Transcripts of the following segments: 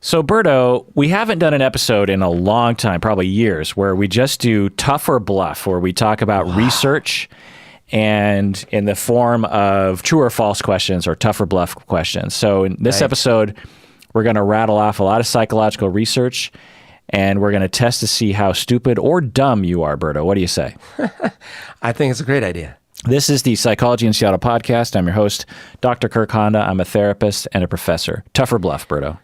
So, Berto, we haven't done an episode in a long time, probably years, where we just do tough or bluff, where we talk about research and in the form of true or false questions or tough or bluff questions. So in this episode, we're going to rattle off a lot of psychological research, and we're going to test to see how stupid or dumb you are, Berto. What do you say? I think it's a great idea. This is the Psychology in Seattle podcast. I'm your host, Dr. Kirk Honda. I'm a therapist and a professor. Tough or bluff, Berto?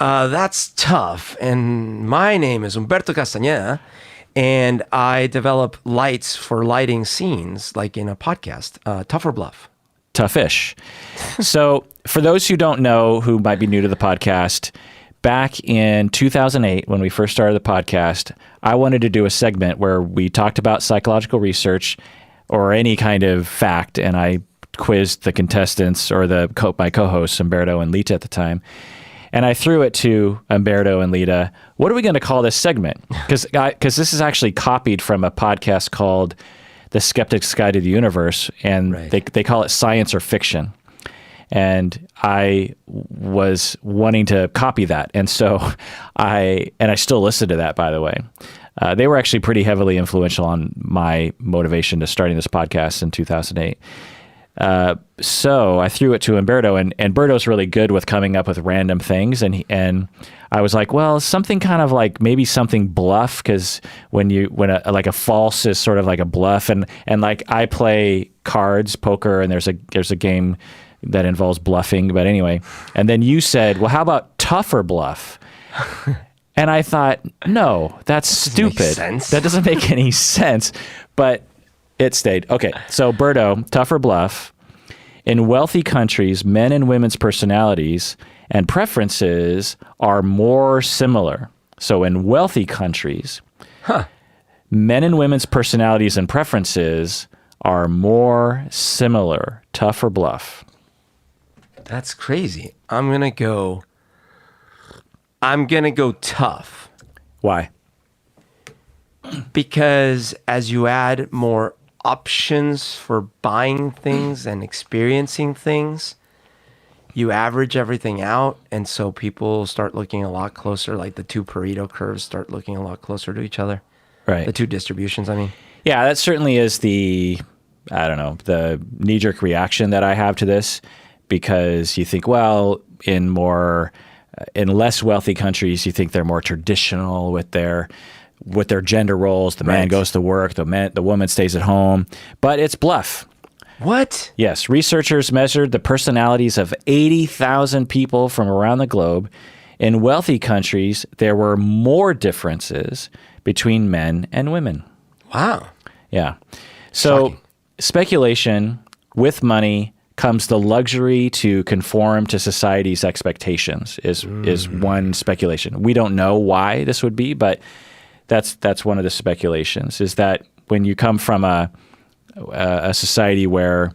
That's tough. And my name is Humberto Castañeda, and I develop lights for lighting scenes, like in a podcast. Tough or bluff? Toughish. So for those who don't know, who might be new to the podcast, back in 2008, when we first started the podcast, I wanted to do a segment where we talked about psychological research or any kind of fact, and I quizzed the contestants or my co-hosts, Humberto and Lita at the time. And I threw it to Humberto and Lita. What are we going to call this segment? Because this is actually copied from a podcast called The Skeptic's Guide to the Universe, and they call it science or fiction. And I was wanting to copy that. And so I still listen to that, by the way. They were actually pretty heavily influential on my motivation to starting this podcast in 2008. So I threw it to Humberto, and Berto's really good with coming up with random things. And I was like, well, something kind of like maybe something bluff, because when a false is sort of like a bluff, and like I play cards, poker, and there's a game that involves bluffing. But anyway, and then you said, well, how about tough or bluff? And I thought, no, that's stupid. That doesn't make any sense. But it stayed. Okay, so Berto, tough or bluff? In wealthy countries, men and women's personalities and preferences are more similar. So in wealthy countries, men and women's personalities and preferences are more similar. Tough or bluff? That's crazy. I'm gonna go tough. Why? Because as you add more options for buying things and experiencing things, you average everything out, and so people start looking a lot closer, like the two Pareto curves start looking a lot closer to each other. Right. The two distributions, I mean. Yeah, that certainly is the knee-jerk reaction that I have to this, because you think, well, in less wealthy countries, you think they're more traditional with their gender roles. The man goes to work, the woman stays at home, but it's bluff. What? Yes. Researchers measured the personalities of 80,000 people from around the globe. In wealthy countries, there were more differences between men and women. Wow. Yeah. So shocking. Speculation, with money comes the luxury to conform to society's expectations is one speculation. We don't know why this would be, but that's one of the speculations, is that when you come from a society where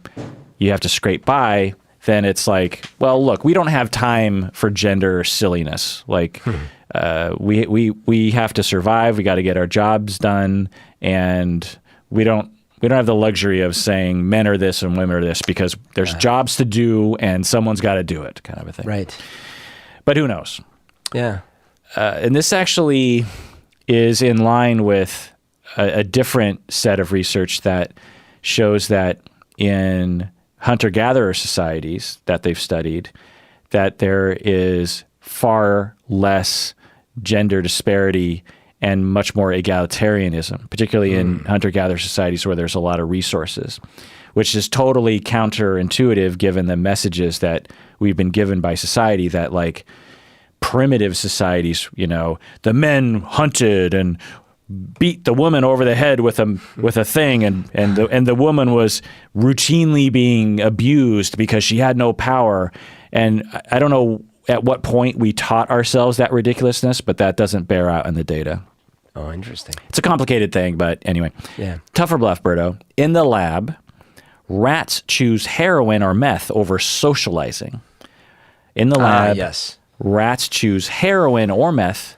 you have to scrape by, then it's like, well, look, we don't have time for gender silliness. Like, we have to survive. We got to get our jobs done, and we don't have the luxury of saying men are this and women are this, because there's jobs to do and someone's got to do it, kind of a thing. Right. But who knows? Yeah. And this actually is in line with a different set of research that shows that in hunter-gatherer societies that they've studied, that there is far less gender disparity and much more egalitarianism, particularly in hunter-gatherer societies where there's a lot of resources, which is totally counterintuitive given the messages that we've been given by society that, like, primitive societies, the men hunted and beat the woman over the head with a thing, and the woman was routinely being abused because she had no power. And I don't know at what point we taught ourselves that ridiculousness, but that doesn't bear out in the data. Oh, interesting. It's a complicated thing, but anyway. Yeah. Tough or bluff, Berto? In the lab, rats choose heroin or meth over socializing. In the lab, yes. Rats choose heroin or meth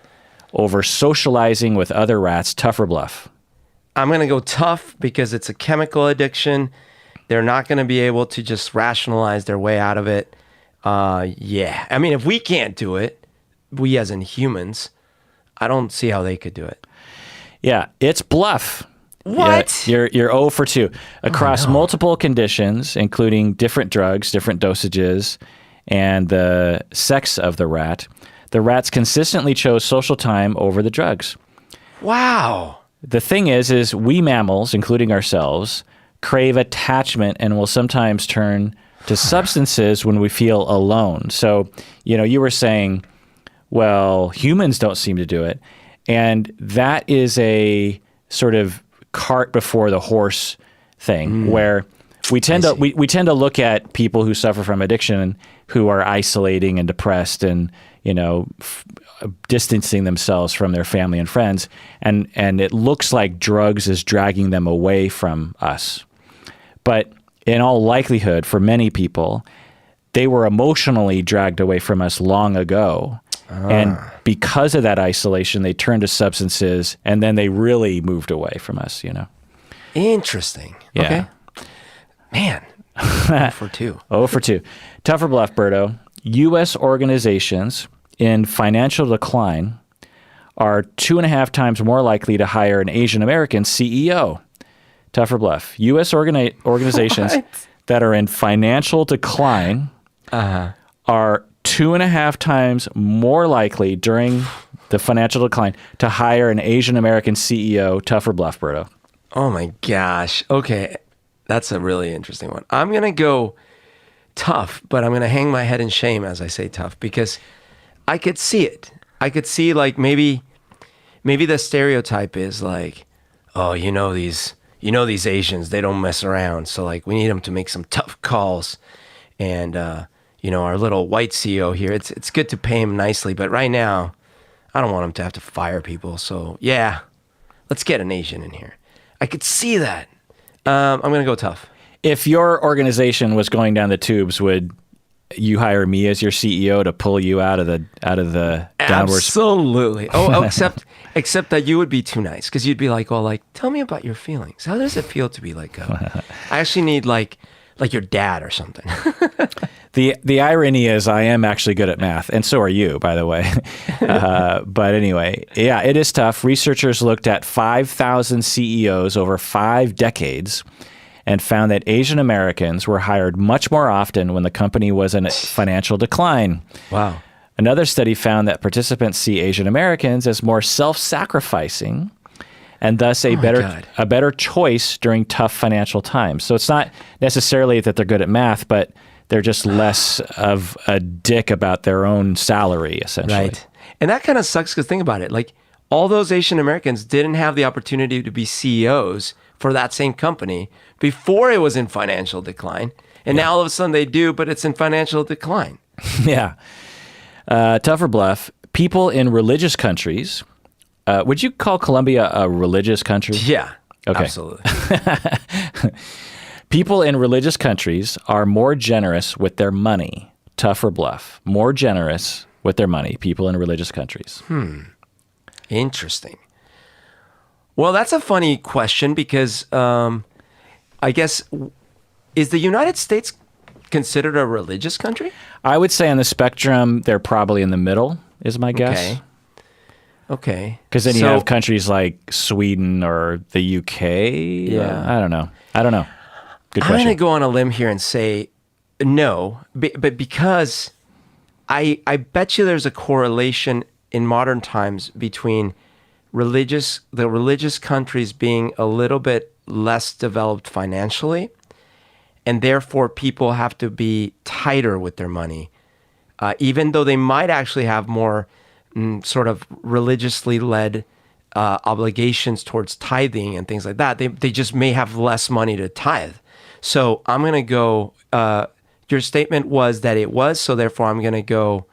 over socializing with other rats. Tough or bluff? I'm going to go tough, because it's a chemical addiction. They're not going to be able to just rationalize their way out of it. Yeah. I mean, if we can't do it, we as in humans, I don't see how they could do it. Yeah, it's Bluff. What? Yeah, you're 0 for 2. Across multiple conditions, including different drugs, different dosages, and the sex of the rat, the rats consistently chose social time over the drugs. Wow. The thing is we mammals, including ourselves, crave attachment and will sometimes turn to substances when we feel alone. So, you were saying, well, humans don't seem to do it. And that is a sort of cart before the horse thing, where we tend to look at people who suffer from addiction who are isolating and depressed and distancing themselves from their family and friends, and it looks like drugs is dragging them away from us. But in all likelihood, for many people, they were emotionally dragged away from us long ago. And because of that isolation, they turned to substances, and then they really moved away from us, Interesting. Yeah. Okay. Man. 0 for 2. 0 for 2. Tougher bluff, Berto. U.S. organizations in financial decline are 2.5 times more likely to hire an Asian American CEO. Tougher bluff. U.S. organizations that are in financial decline are 2.5 times more likely during the financial decline to hire an Asian American CEO. Tougher bluff, Berto. Oh my gosh. Okay. That's a really interesting one. I'm going to go tough, but I'm going to hang my head in shame as I say tough, because I could see it. I could see like maybe the stereotype is like, oh, these Asians, they don't mess around. So like we need them to make some tough calls. And, our little white CEO here, it's good to pay him nicely, but right now I don't want him to have to fire people. So yeah, let's get an Asian in here. I could see that. I'm going to go tough. If your organization was going down the tubes, would you hire me as your CEO to pull you out of the downward? Absolutely. Oh, except that you would be too nice, because you'd be like, well, like, tell me about your feelings. How does it feel to be like I actually need like your dad or something. The irony is I am actually good at math, and so are you, by the way. But anyway, yeah, it is tough. Researchers looked at 5,000 CEOs over 5 decades and found that Asian Americans were hired much more often when the company was in a financial decline. Wow. Another study found that participants see Asian Americans as more self-sacrificing and thus a better choice during tough financial times. So it's not necessarily that they're good at math, but they're just less of a dick about their own salary, essentially. Right. And that kind of sucks, because think about it. Like, all those Asian Americans didn't have the opportunity to be CEOs for that same company before it was in financial decline. And now all of a sudden they do, but it's in financial decline. Yeah. Tougher bluff. People in religious countries. Would you call Colombia a religious country? Yeah. Okay. Absolutely. People in religious countries are more generous with their money. Tougher bluff. More generous with their money. People in religious countries. Interesting. Well, that's a funny question, because I guess, is the United States considered a religious country? I would say on the spectrum, they're probably in the middle, is my guess. Okay. Because then you have countries like Sweden or the UK. Yeah. I don't know. Good question. I'm going to go on a limb here and say no, but because I bet you there's a correlation in modern times between the religious countries being a little bit less developed financially, and therefore people have to be tighter with their money, even though they might actually have more sort of religiously led obligations towards tithing and things like that. They just may have less money to tithe. So I'm going to go, your statement was that it was, so therefore I'm going to go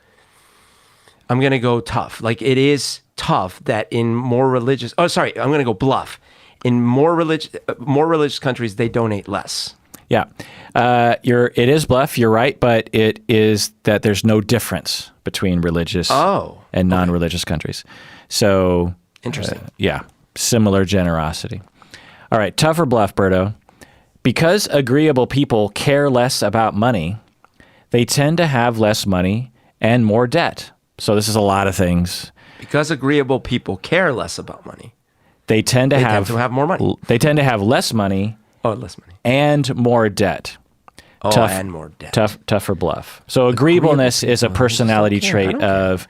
tough. Like, it is tough that in more religious, I'm going to go bluff. In more religious countries, they donate less. Yeah. It is bluff, you're right, but it is that there's no difference between religious and non-religious countries. So interesting. Yeah. Similar generosity. All right. Tougher bluff, Berto. Because agreeable people care less about money, they tend to have less money and more debt. So this is a lot of things. Because agreeable people care less about money. They tend to have more money. They tend to have less money. Oh, less money. And more debt. Oh, and more debt. Tough for Bluff. So agreeableness is a personality trait of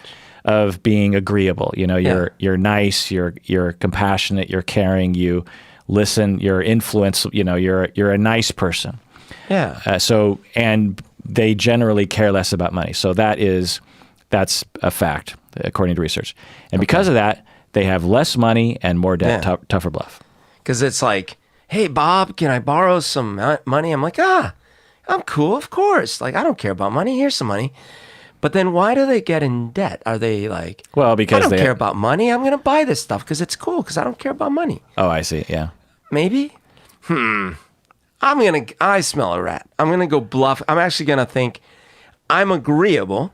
being agreeable. You know, you're nice, you're compassionate, you're caring, you listen, you're influence. You know, you're a nice person. Yeah. And they generally care less about money. So that's a fact according to research. And because of that, they have less money and more debt. Tougher Bluff. Because it's like, hey, Bob, can I borrow some money? I'm like, I'm cool, of course. Like, I don't care about money. Here's some money. But then why do they get in debt? Are they like, well, because I don't care about money. I'm going to buy this stuff because it's cool because I don't care about money. Oh, I see. Yeah. Maybe? I smell a rat. I'm going to go Bluff. I'm actually going to think I'm agreeable.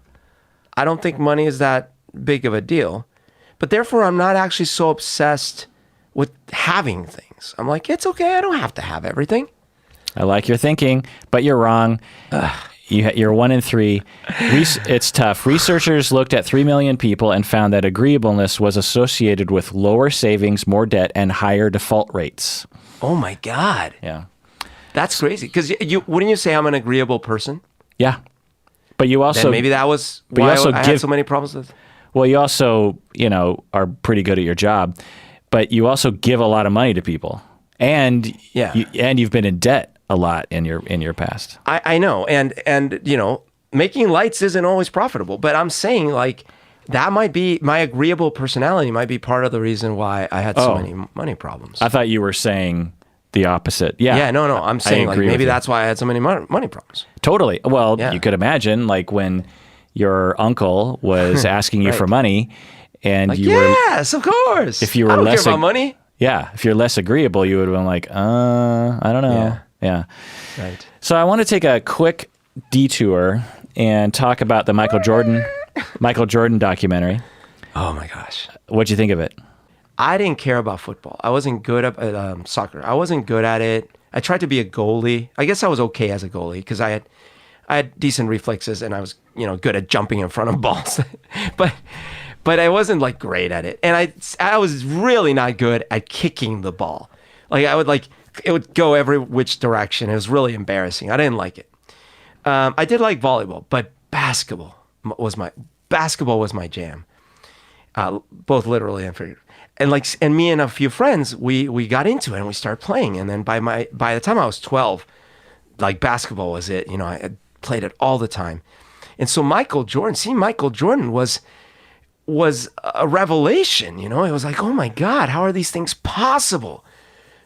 I don't think money is that big of a deal. But therefore, I'm not actually so obsessed with having things. I'm like, it's okay. I don't have to have everything. I like your thinking, but you're wrong. You're 1 in 3. It's tough. Researchers looked at 3 million people and found that agreeableness was associated with lower savings, more debt, and higher default rates. Oh my God. Yeah. That's crazy. Because wouldn't you say I'm an agreeable person? Yeah. But you also... Then maybe that was why I had so many problems with... Well, you also, are pretty good at your job, but you also give a lot of money to people. And you've been in debt a lot in your past. I know. And making lights isn't always profitable, but I'm saying like that might be my agreeable personality might be part of the reason why I had so many money problems. I thought you were saying the opposite. Yeah. Yeah, no. I'm saying like maybe that's why I had so many money problems. Totally. Well, you could imagine like when your uncle was asking you for money and like, you were... Yes, of course. If you were I don't less care about money. Yeah. If you're less agreeable, you would have been like, I don't know. Yeah. Right. So I want to take a quick detour and talk about the Michael Jordan documentary. Oh my gosh. What'd you think of it? I didn't care about football. I wasn't good at soccer. I wasn't good at it. I tried to be a goalie. I guess I was okay as a goalie because I had decent reflexes and I was, good at jumping in front of balls. But I wasn't like great at it. And I was really not good at kicking the ball. Like it would go every which direction. It was really embarrassing. I didn't like it. I did like volleyball, but basketball was my jam. Both literally and figuratively. And me and a few friends, we got into it and we started playing. And then by the time I was 12, like basketball was it. I had played it all the time. And so Michael Jordan was a revelation. It was like, oh my God, how are these things possible?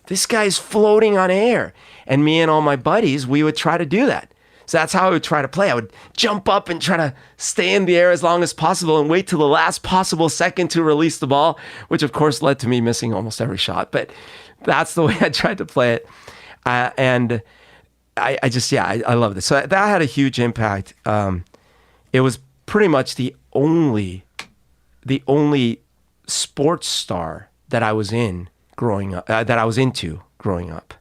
This guy's floating on air. And me and all my buddies, we would try to do that. So that's how I would try to play. I would jump up and try to stay in the air as long as possible and wait till the last possible second to release the ball, which of course led to me missing almost every shot. But that's the way I tried to play it. And I loved it. So that had a huge impact. It was pretty much the only sports star that I was into growing up.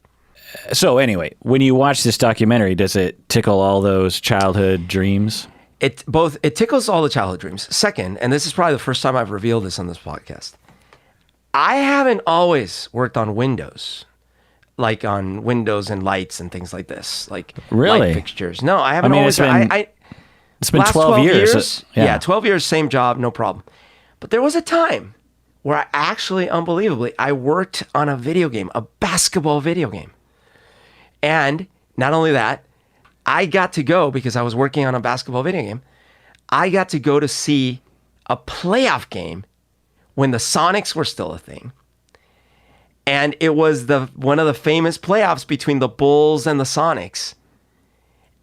So anyway, when you watch this documentary, does it tickle all those childhood dreams? It tickles all the childhood dreams. Second, and this is probably the first time I've revealed this on this podcast, I haven't always worked on windows, like on windows and lights and things like this, like light fixtures. No, I haven't always. It's been 12 years. Yeah, 12 years, same job, no problem. But there was a time where I actually, unbelievably, I worked on a video game, a basketball video game. And not only that, I got to go, because I was working on a basketball video game, I got to go to see a playoff game when the Sonics were still a thing. And it was one of the famous playoffs between the Bulls and the Sonics.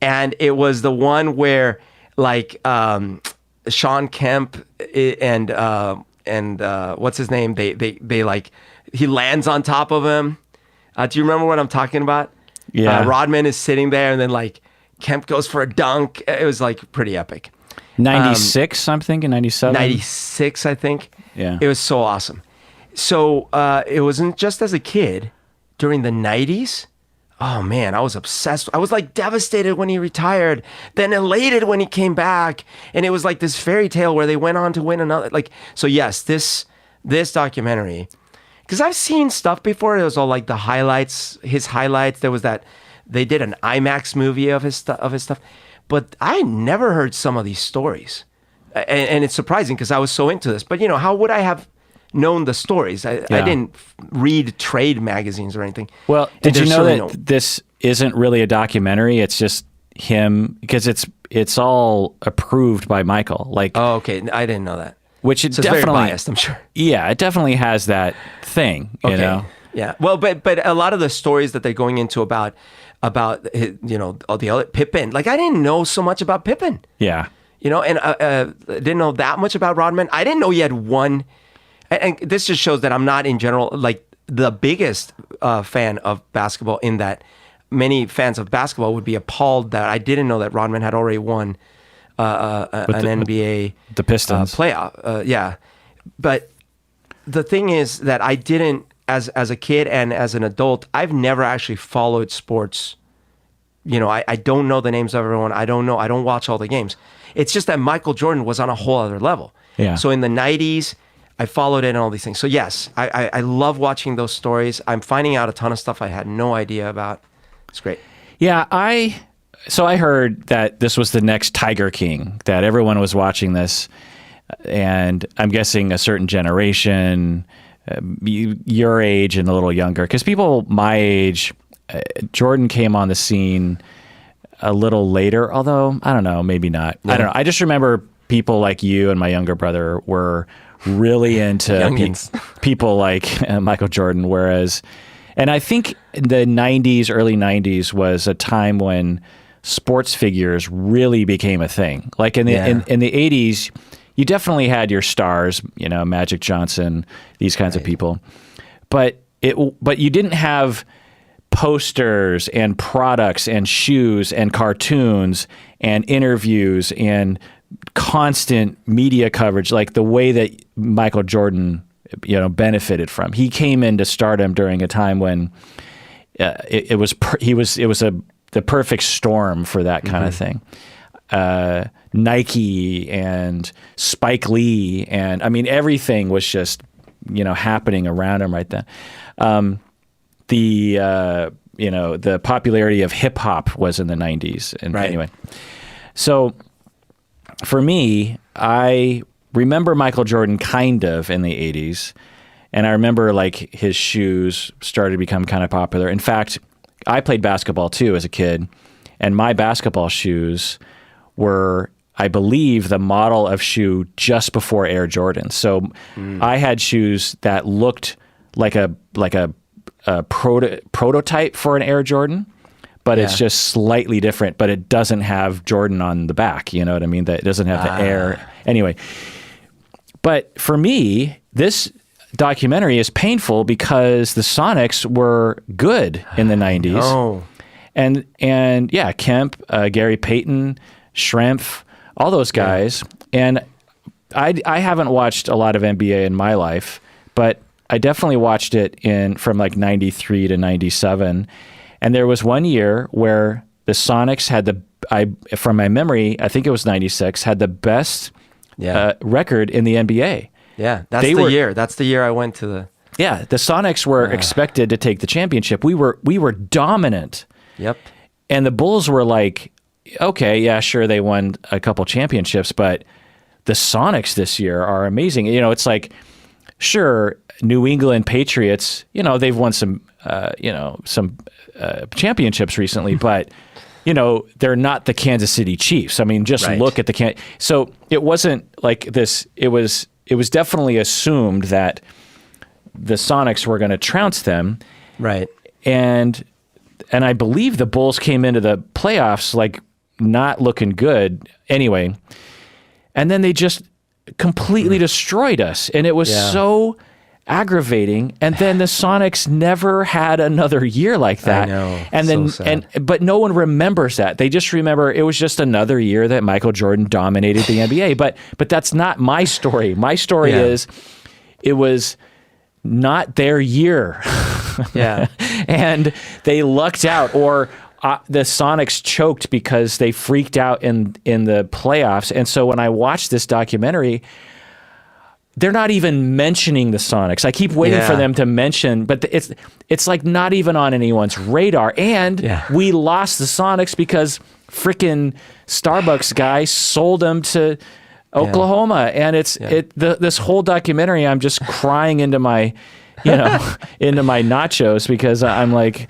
And it was the one where like Sean Kemp and what's his name? They like, he lands on top of him. Do you remember what I'm talking about? Yeah. Rodman is sitting there and then like Kemp goes for a dunk. It was like pretty epic. 96, I'm thinking, 97? 96, I think. Yeah. It was so awesome. So it wasn't just as a kid. During the 90s, oh man, I was obsessed. I was like devastated when he retired, then elated when he came back. And it was like this fairy tale where they went on to win another. Like, so yes, this documentary, because I've seen stuff before. It was all like the highlights, his highlights. There was that, they did an IMAX movie of his stuff. But I never heard some of these stories. And it's surprising because I was so into this. But, you know, how would I have known the stories? I didn't read trade magazines or anything. Well, did you know that this isn't really a documentary? It's just him, because it's all approved by Michael. Like, oh, okay. I didn't know that. Which it so definitely, it's very biased, I'm sure. Yeah, it definitely has that thing, you know? Yeah. Well, but a lot of the stories that they're going into about you know, all the other Pippen, like I didn't know so much about Pippen. Yeah. You know, and didn't know that much about Rodman. I didn't know he had one. And this just shows that I'm not in general like the biggest fan of basketball, in that many fans of basketball would be appalled that I didn't know that Rodman had already won an NBA the Pistons playoff. Yeah, but the thing is that I didn't, as a kid and as an adult, I've never actually followed sports. You know, I don't know the names of everyone. I don't watch all the games. It's just that Michael Jordan was on a whole other level. Yeah. So in the 90s, I followed it and all these things. So yes, I love watching those stories. I'm finding out a ton of stuff I had no idea about. It's great. Yeah, So I heard that this was the next Tiger King, that everyone was watching this, and I'm guessing a certain generation, your age and a little younger, because people my age, Jordan came on the scene a little later, although I don't know, maybe not. Yeah. I don't know. I just remember people like you and my younger brother were really into people like Michael Jordan, whereas, and I think the 90s, early 90s was a time when sports figures really became a thing. Like in the in the 80s, you definitely had your stars, you know, Magic Johnson, these kinds of people, but you didn't have posters and products and shoes and cartoons and interviews and constant media coverage like the way that Michael Jordan, you know, benefited from. He came into stardom during a time when it was the perfect storm for that kind of thing. Nike and Spike Lee, and I mean everything was just, you know, happening around him right then. You know, the popularity of hip hop was in the 90s, and anyway, so for me, I remember Michael Jordan kind of in the 80s, and I remember like his shoes started to become kind of popular. In fact, I played basketball too as a kid, and my basketball shoes were, I believe, the model of shoe just before Air Jordan. So I had shoes that looked like a prototype for an Air Jordan, but it's just slightly different, but it doesn't have Jordan on the back. You know what I mean? That it doesn't have the Air. Anyway, but for me, this documentary is painful because the Sonics were good in the 90s. Oh. And yeah, Kemp, Gary Payton, Schrempf, all those guys. And I haven't watched a lot of NBA in my life, but I definitely watched it from like 93 to 97. And there was one year where the Sonics had from my memory, I think it was 96, had the best record in the NBA. Yeah, that's the year. That's the year I went to the... Yeah, the Sonics were expected to take the championship. We were dominant. Yep. And the Bulls were like, okay, yeah, sure, they won a couple championships, but the Sonics this year are amazing. You know, it's like, sure, New England Patriots, you know, they've won some championships recently, but you know, they're not the Kansas City Chiefs. I mean, just look at so it wasn't like this. It was definitely assumed that the Sonics were going to trounce them. Right. And I believe the Bulls came into the playoffs like not looking good anyway. And then they just completely destroyed us. And it was so aggravating. And then the Sonics never had another year like that. I know. And then but no one remembers that. They just remember it was just another year that Michael Jordan dominated the NBA. But that's not my story. My story is it was not their year. Yeah. And they lucked out, or the Sonics choked because they freaked out in the playoffs. And so when I watched this documentary, they're not even mentioning the Sonics. I keep waiting for them to mention, but it's like not even on anyone's radar. And we lost the Sonics because freaking Starbucks guy sold them to Oklahoma. And this whole documentary, I'm just crying into my, into my nachos, because I'm like,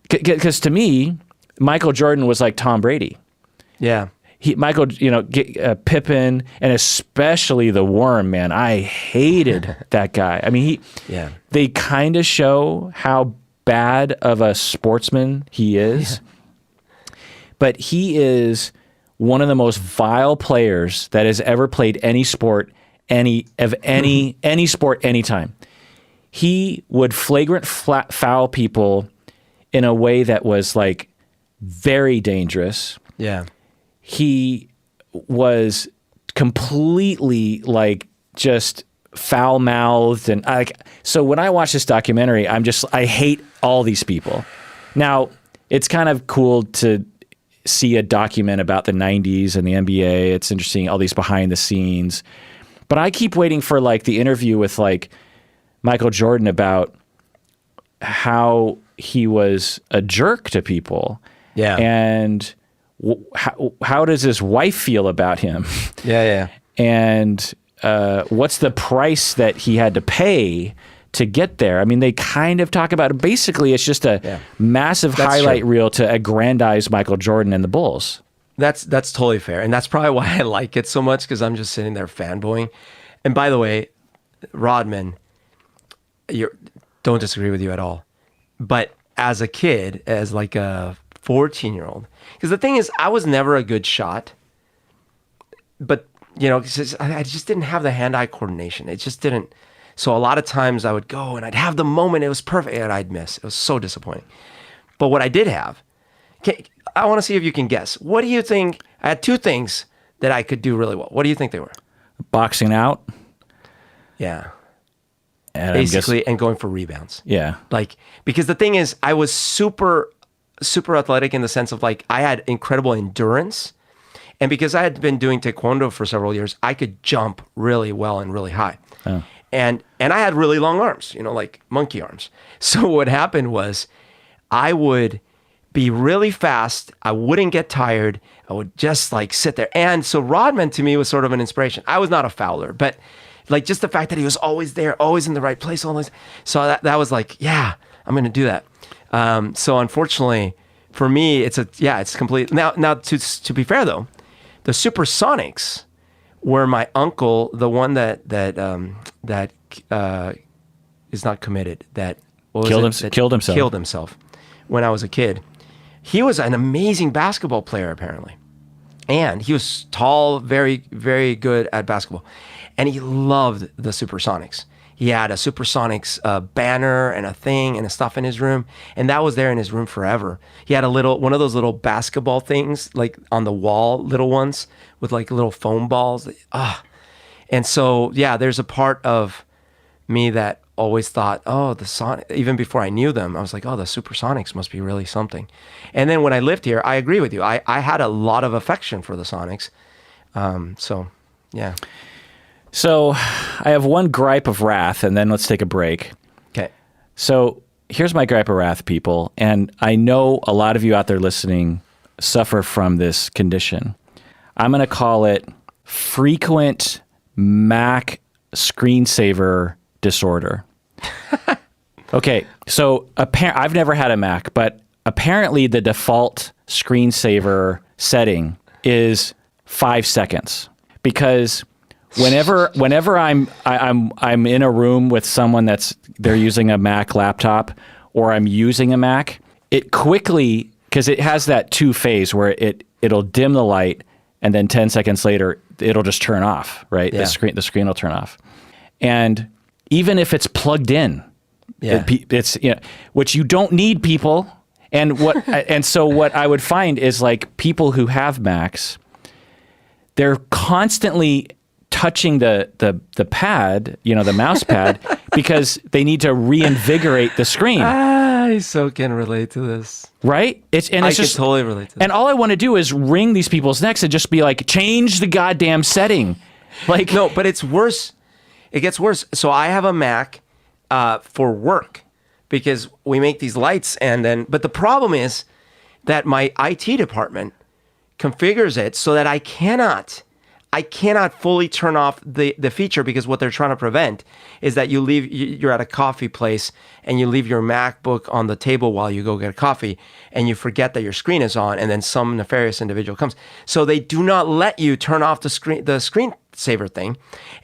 because to me, Michael Jordan was like Tom Brady. Yeah. Michael, Pippen, and especially the Worm, man. I hated that guy. I mean, they kind of show how bad of a sportsman he is, but he is one of the most vile players that has ever played any sport, any sport, anytime. He would flagrant foul people in a way that was like very dangerous. Yeah. He was completely like just foul-mouthed, and so when I watch this documentary, I hate all these people. Now, it's kind of cool to see a document about the 90s and the NBA. It's interesting, all these behind the scenes. But I keep waiting for like the interview with like Michael Jordan about how he was a jerk to people. Yeah. And how does his wife feel about him? Yeah. And what's the price that he had to pay to get there? I mean, they kind of talk about it. Basically, it's just a massive highlight reel to aggrandize Michael Jordan and the Bulls. That's totally fair. And that's probably why I like it so much, because I'm just sitting there fanboying. And by the way, Rodman, don't disagree with you at all. But as a kid, as like a 14-year-old, because the thing is, I was never a good shot, but I just didn't have the hand-eye coordination. It just didn't. So a lot of times I would go and I'd have the moment, it was perfect, and I'd miss. It was so disappointing. But what I did have, I want to see if you can guess. What do you think? I had two things that I could do really well. What do you think they were? Boxing out. Yeah. And basically, and going for rebounds. Yeah. Like, because the thing is, I was super athletic in the sense of like, I had incredible endurance. And because I had been doing taekwondo for several years, I could jump really well and really high. Oh. And I had really long arms, like monkey arms. So what happened was I would be really fast. I wouldn't get tired. I would just like sit there. And so Rodman to me was sort of an inspiration. I was not a fouler, but like just the fact that he was always there, always in the right place, always. So that was like, yeah, I'm going to do that. So unfortunately for me, it's complete. Now to be fair though, the Supersonics were my uncle, the one that is not committed, that killed himself when I was a kid. He was an amazing basketball player apparently, and he was tall, very, very good at basketball, and he loved the Supersonics. He had a Supersonics banner and a thing and a stuff in his room, and that was there in his room forever. He had one of those little basketball things, like on the wall, little ones with like little foam balls. And so, yeah, there's a part of me that always thought, oh, the Sonic. Even before I knew them, I was like, oh, the Supersonics must be really something. And then when I lived here, I agree with you. I had a lot of affection for the Sonics. So, yeah. So I have one gripe of wrath, and then let's take a break. Okay. So here's my gripe of wrath, people. And I know a lot of you out there listening suffer from this condition. I'm going to call it frequent Mac screensaver disorder. Okay. So I've never had a Mac, but apparently the default screensaver setting is 5 seconds, because Whenever I'm in a room with someone they're using a Mac laptop, or I'm using a Mac, it quickly, because it has that 2-phase where it'll dim the light, and then 10 seconds later it'll just turn off, right? Yeah. The screen will turn off. And even if it's plugged in, it's which you don't need, people. And so what I would find is like people who have Macs, they're constantly touching the pad, the mouse pad, because they need to reinvigorate the screen. I so can relate to this. Right? I can totally relate to this. And all I want to do is wring these people's necks and just be like, change the goddamn setting. Like, no, but it's worse. It gets worse. So I have a Mac for work because we make these lights, but the problem is that my IT department configures it so that I cannot fully turn off the feature, because what they're trying to prevent is that you're at a coffee place and you leave your MacBook on the table while you go get a coffee and you forget that your screen is on, and then some nefarious individual comes. So they do not let you turn off the screensaver thing.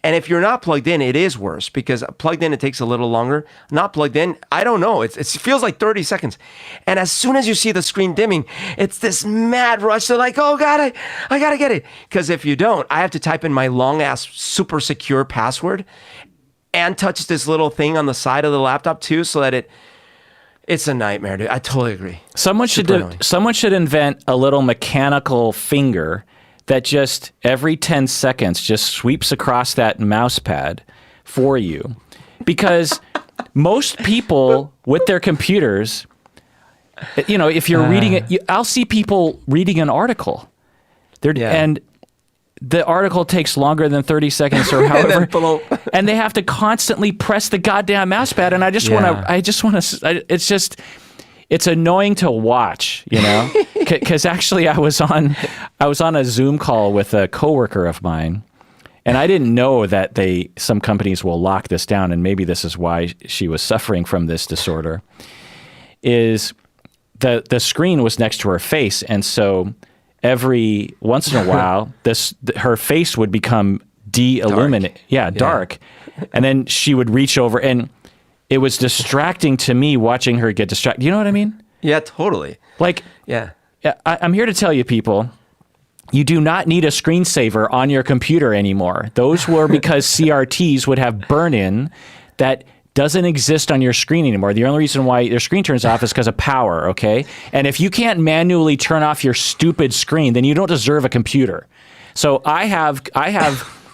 And if you're not plugged in, it is worse, because plugged in, it takes a little longer. Not plugged in, I don't know. It feels like 30 seconds. And as soon as you see the screen dimming, it's this mad rush. They're like, oh God, I got to get it. Because if you don't, I have to type in my long ass, super secure password and touch this little thing on the side of the laptop too, so that it's a nightmare, dude. I totally agree. Someone should invent a little mechanical finger that just every 10 seconds just sweeps across that mouse pad for you. Because most people with their computers, if you're reading it, I'll see people reading an article. And the article takes longer than 30 seconds or however, and they have to constantly press the goddamn mouse pad. And I just want to, it's annoying to watch, because actually I was on a Zoom call with a coworker of mine, and I didn't know that some companies will lock this down, and maybe this is why she was suffering from this disorder, is the screen was next to her face, and so every once in a while, her face would become de-illuminated. Dark. And then she would reach over, and it was distracting to me watching her get distracted. You know what I mean? Yeah, totally. I'm here to tell you, people, you do not need a screensaver on your computer anymore. Those were because CRTs would have burn-in that doesn't exist on your screen anymore. The only reason why your screen turns off is because of power, okay? And if you can't manually turn off your stupid screen, then you don't deserve a computer. So I have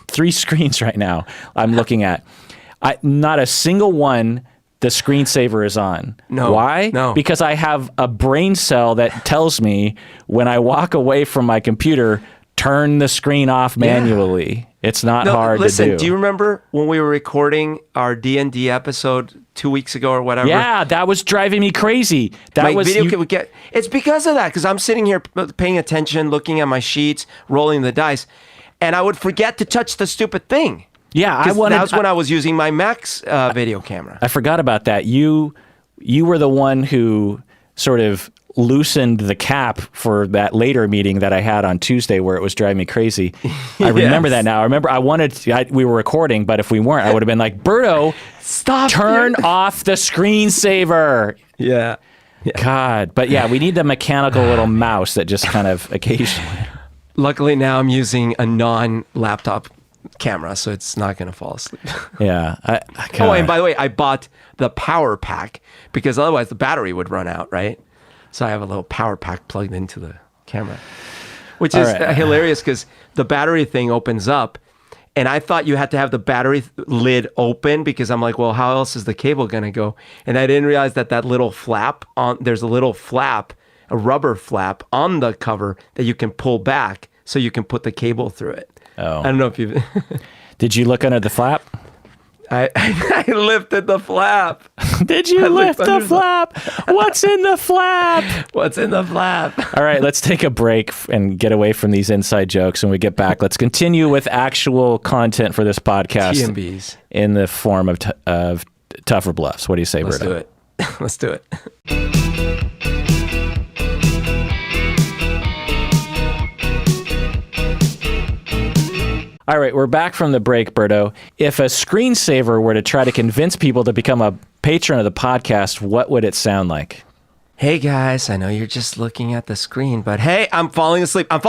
3 screens right now I'm looking at. Not a single one the screensaver is on. No. Why? No. Because I have a brain cell that tells me when I walk away from my computer, turn the screen off manually. Yeah. It's not hard to do. Do you remember when we were recording our D&D episode 2 weeks ago or whatever? Yeah, that was driving me crazy. It's because of that, because I'm sitting here paying attention, looking at my sheets, rolling the dice, and I would forget to touch the stupid thing. Yeah, that was when I was using my Mac's video camera. I forgot about that. You were the one who sort of loosened the cap for that later meeting that I had on Tuesday where it was driving me crazy. I remember that now. I remember we were recording, but if we weren't, I would have been like, Berto, stop! Turn off the screensaver. Yeah. God. But yeah, we need the mechanical little mouse that just kind of occasionally. Luckily now I'm using a non-laptop camera, so it's not going to fall asleep. Yeah. And by the way, I bought the power pack because otherwise the battery would run out, right? So I have a little power pack plugged into the camera, which is hilarious because the battery thing opens up, and I thought you had to have the battery lid open because I'm like, well, how else is the cable going to go? And I didn't realize that little flap there's a little flap, a rubber flap on the cover that you can pull back so you can put the cable through it. Oh. I don't know if you've... Did you look under the flap? I lifted the flap. Did you lift the flap? What's in the flap? What's in the flap? All right, let's take a break and get away from these inside jokes. When we get back, let's continue with actual content for this podcast. TMBs. In the form of tougher bluffs. What do you say, Let's Berto? do it. Let's do it. All right, we're back from the break, Berto. If a screensaver were to try to convince people to become a patron of the podcast, what would it sound like? Hey guys, I know you're just looking at the screen, but hey, I'm falling asleep. Oh,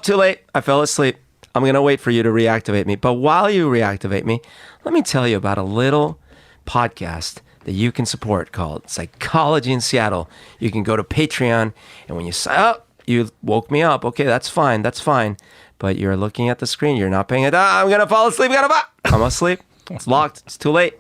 too late. I fell asleep. I'm going to wait for you to reactivate me. But while you reactivate me, let me tell you about a little podcast that you can support called Psychology in Seattle. You can go to Patreon, and when you sign up, you woke me up. Okay, that's fine. But you're looking at the screen. You're not paying it. I'm going to fall asleep. I'm asleep. It's locked. It's too late.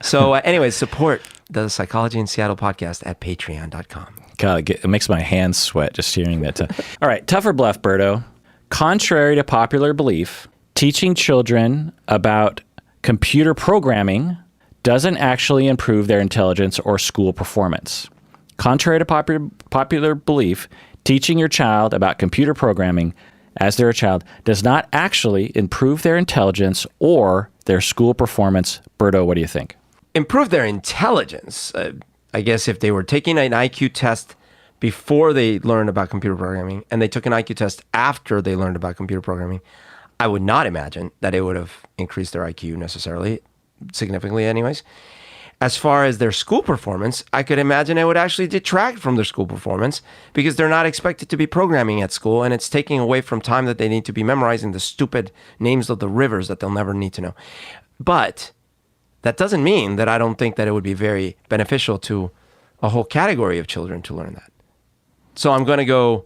So anyways, support the Psychology in Seattle podcast at patreon.com. God, it makes my hands sweat just hearing that. All right, tough or bluff, Berto. Contrary to popular belief, teaching children about computer programming doesn't actually improve their intelligence or school performance. Contrary to popular belief, teaching your child about computer programming as they're a child does not actually improve their intelligence or their school performance. Berto, what do you think? Improve their intelligence. I guess if they were taking an IQ test before they learned about computer programming and they took an IQ test after they learned about computer programming, I would not imagine that it would have increased their IQ necessarily, significantly anyways. As far as their school performance, I could imagine it would actually detract from their school performance because they're not expected to be programming at school, and it's taking away from time that they need to be memorizing the stupid names of the rivers that they'll never need to know. But that doesn't mean that I don't think that it would be very beneficial to a whole category of children to learn that. So I'm going to go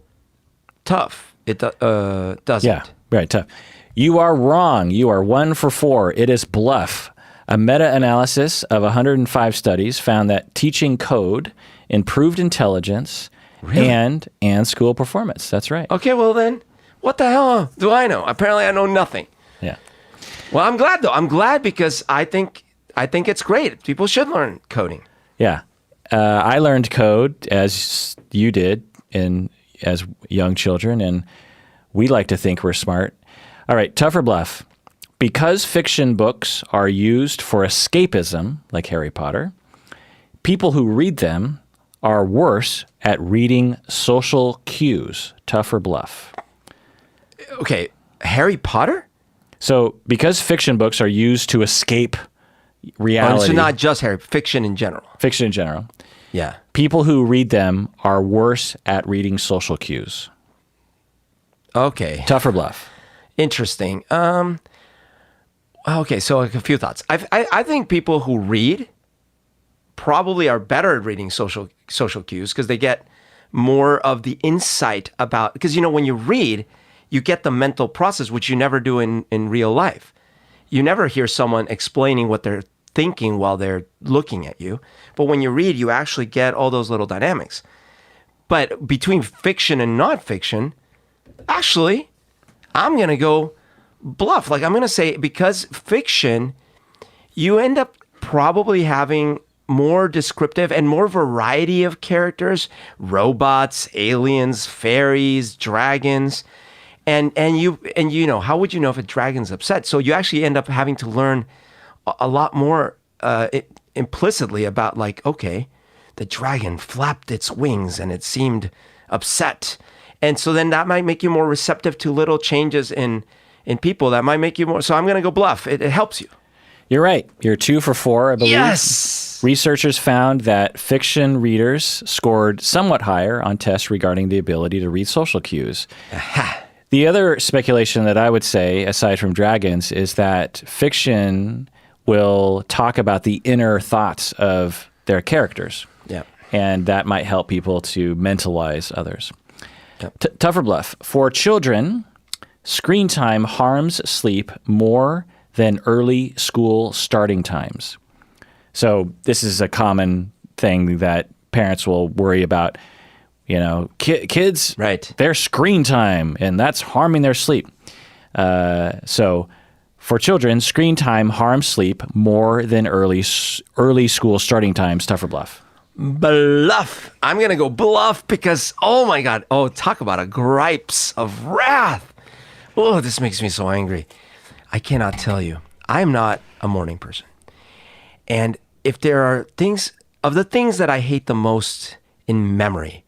tough. It doesn't. Yeah, right, tough. You are wrong. You are 1 for 4. It is bluff. A meta-analysis of 105 studies found that teaching code improved intelligence and school performance. That's right. Okay, well then, what the hell do I know? Apparently I know nothing. Yeah. Well, I'm glad though. I'm glad because I think it's great. People should learn coding. Yeah. I learned code as you did as young children, and we like to think we're smart. All right, tough or bluff? Because fiction books are used for escapism, like Harry Potter, people who read them are worse at reading social cues. Tough or bluff? Okay, Harry Potter? So because fiction books are used to escape reality. So not just fiction in general. Fiction in general. Yeah. People who read them are worse at reading social cues. Okay. Tough or bluff? Interesting. Okay, so a few thoughts. I think people who read probably are better at reading social cues because they get more of the insight about, because when you read, you get the mental process, which you never do in real life. You never hear someone explaining what they're thinking while they're looking at you. But when you read, you actually get all those little dynamics. But between fiction and non-fiction, actually, I'm going to go bluff. Like I'm going to say, because fiction, you end up probably having more descriptive and more variety of characters, robots, aliens, fairies, dragons. And how would you know if a dragon's upset? So you actually end up having to learn a lot more implicitly about like, okay, the dragon flapped its wings and it seemed upset. And so then that might make you more receptive to little changes in people. That might make you more. So I'm going to go bluff. It helps you. You're right. You're 2 for 4, I believe. Yes. Researchers found that fiction readers scored somewhat higher on tests regarding the ability to read social cues. Aha. The other speculation that I would say, aside from dragons, is that fiction will talk about the inner thoughts of their characters. Yeah. And that might help people to mentalize others. Yep. Tough or bluff? For children, screen time harms sleep more than early school starting times. So this is a common thing that parents will worry about. Kids, right? Their screen time, and that's harming their sleep. So for children, screen time harms sleep more than early school starting times. Tough or bluff? Bluff. I'm going to go bluff because, oh my God. Oh, talk about a gripes of wrath. Oh, this makes me so angry. I cannot tell you. I'm not a morning person. And if there are things that I hate the most in memory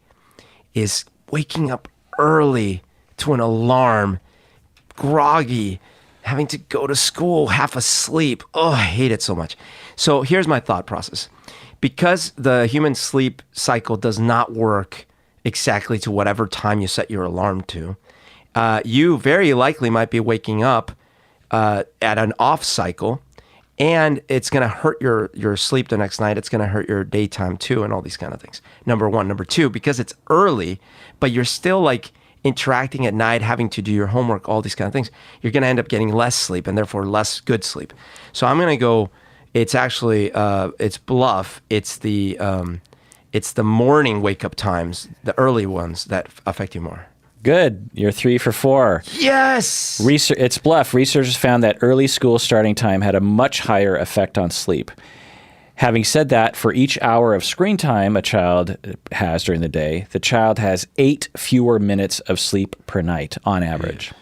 is waking up early to an alarm, groggy, having to go to school, half asleep. Oh, I hate it so much. So here's my thought process. Because the human sleep cycle does not work exactly to whatever time you set your alarm to, you very likely might be waking up at an off cycle, and it's going to hurt your sleep the next night. It's going to hurt your daytime too, and all these kind of things. Number one. Number two, because it's early, but you're still like interacting at night, having to do your homework, all these kind of things, you're going to end up getting less sleep and therefore less good sleep. So I'm going to go It's actually it's Bluff. It's the morning wake up times, the early ones that affect you more. Good. You're 3 for 4. Yes. It's Bluff. Researchers found that early school starting time had a much higher effect on sleep. Having said that, for each hour of screen time a child has during the day, the child has 8 fewer minutes of sleep per night on average.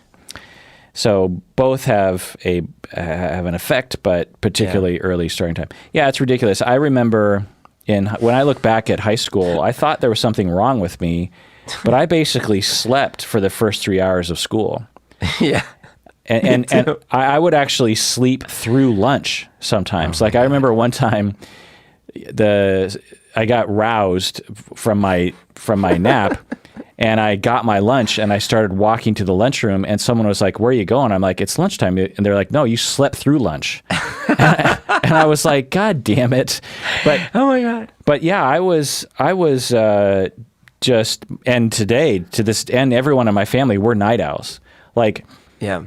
So both have an effect, but particularly early starting time. Yeah, it's ridiculous. I remember when I look back at high school, I thought there was something wrong with me, but I basically slept for the first 3 hours of school. Yeah. And I would actually sleep through lunch sometimes. Like I remember one time, I got roused from my nap, and I got my lunch and I started walking to the lunchroom, and someone was like, "Where are you going?" I'm like, "It's lunchtime," and they're like, "No, you slept through lunch." and I was like, "God damn it!" But oh my God. But yeah, I was just, and today to this, and everyone in my family, we're night owls. Like, yeah.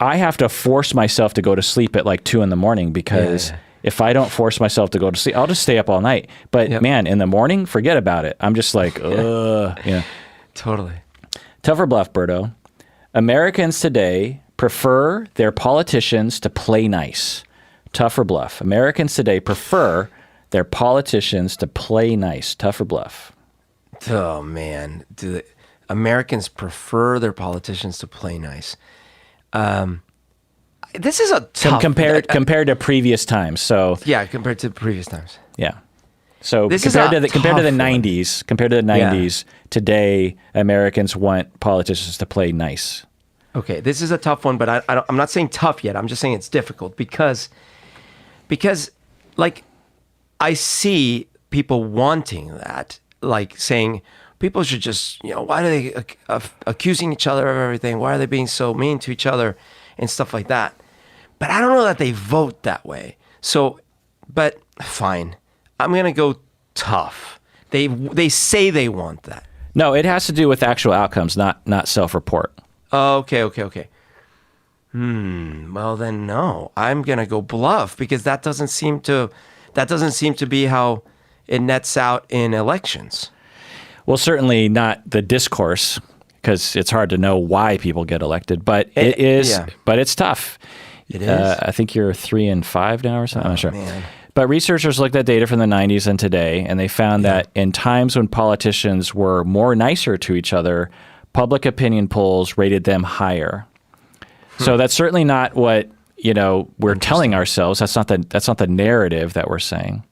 I have to force myself to go to sleep at like 2 a.m. because if I don't force myself to go to sleep, I'll just stay up all night. But man, in the morning, forget about it. I'm just like, ugh. Yeah. Totally. Tougher bluff, Berto. Americans today prefer their politicians to play nice. Tougher bluff. Americans today prefer their politicians to play nice. Tougher bluff. Oh man, Americans prefer their politicians to play nice? This is a tough compared to previous times. So yeah, compared to previous times. Yeah. So this compared to the one. 90s, today Americans want politicians to play nice. Okay, this is a tough one, but I'm not saying tough yet. I'm just saying it's difficult because like I see people wanting that, like saying people should just, why are they accusing each other of everything? Why are they being so mean to each other and stuff like that? But I don't know that they vote that way. So, but fine. I'm going to go tough. They say they want that. No, it has to do with actual outcomes, not self-report. Okay. Well then, no. I'm going to go bluff because that doesn't seem to be how it nets out in elections. Well, certainly not the discourse, because it's hard to know why people get elected, but it is. Yeah. But it's tough. It is. I think you're 3 and 5 now or something. I'm not sure. Man. But researchers looked at data from the 90s and today, and they found that in times when politicians were more nicer to each other, public opinion polls rated them higher. So that's certainly not what we're telling ourselves. That's not the narrative that we're saying.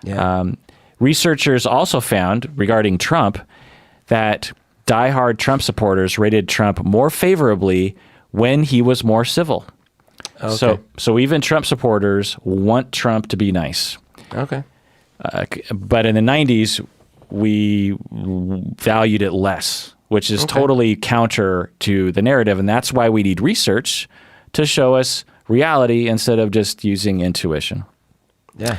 Yeah. Researchers also found regarding Trump that diehard Trump supporters rated Trump more favorably when he was more civil. Okay. So even Trump supporters want Trump to be nice. Okay. But in the 90s, we valued it less, which is totally counter to the narrative. And that's why we need research to show us reality instead of just using intuition. Yeah.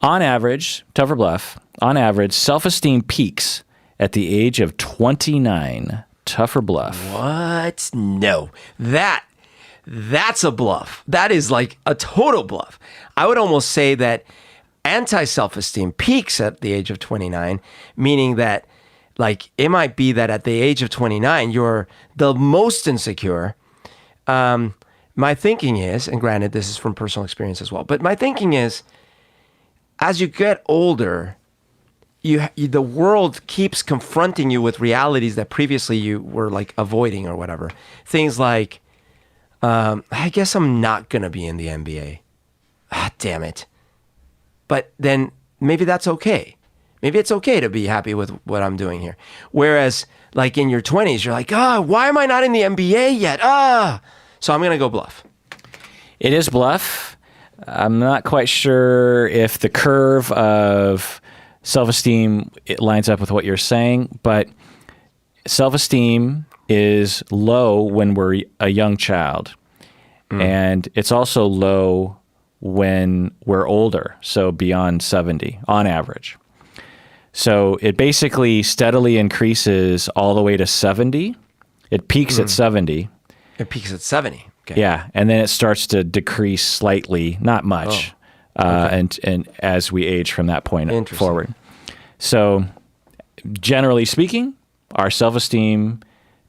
On average, tougher bluff, on average, self-esteem peaks at the age of 29. Tougher bluff. What? No. That's a bluff. That is like a total bluff. I would almost say that anti-self-esteem peaks at the age of 29, meaning that like it might be that at the age of 29, you're the most insecure. My thinking is, and granted, this is from personal experience as well, but my thinking is, as you get older, the world keeps confronting you with realities that previously you were like avoiding or whatever. Things like, I guess I'm not going to be in the NBA. Ah, damn it. But then maybe that's okay. Maybe it's okay to be happy with what I'm doing here. Whereas like in your 20s, you're like, why am I not in the NBA yet? So I'm going to go bluff. It is bluff. I'm not quite sure if the curve of self-esteem it lines up with what you're saying, but self-esteem is low when we're a young child. And it's also low when we're older, so beyond 70 on average. So it basically steadily increases all the way to 70. It peaks at 70. It peaks at 70. Okay. Yeah, and then it starts to decrease slightly, not much, and as we age from that point forward. So generally speaking, our self-esteem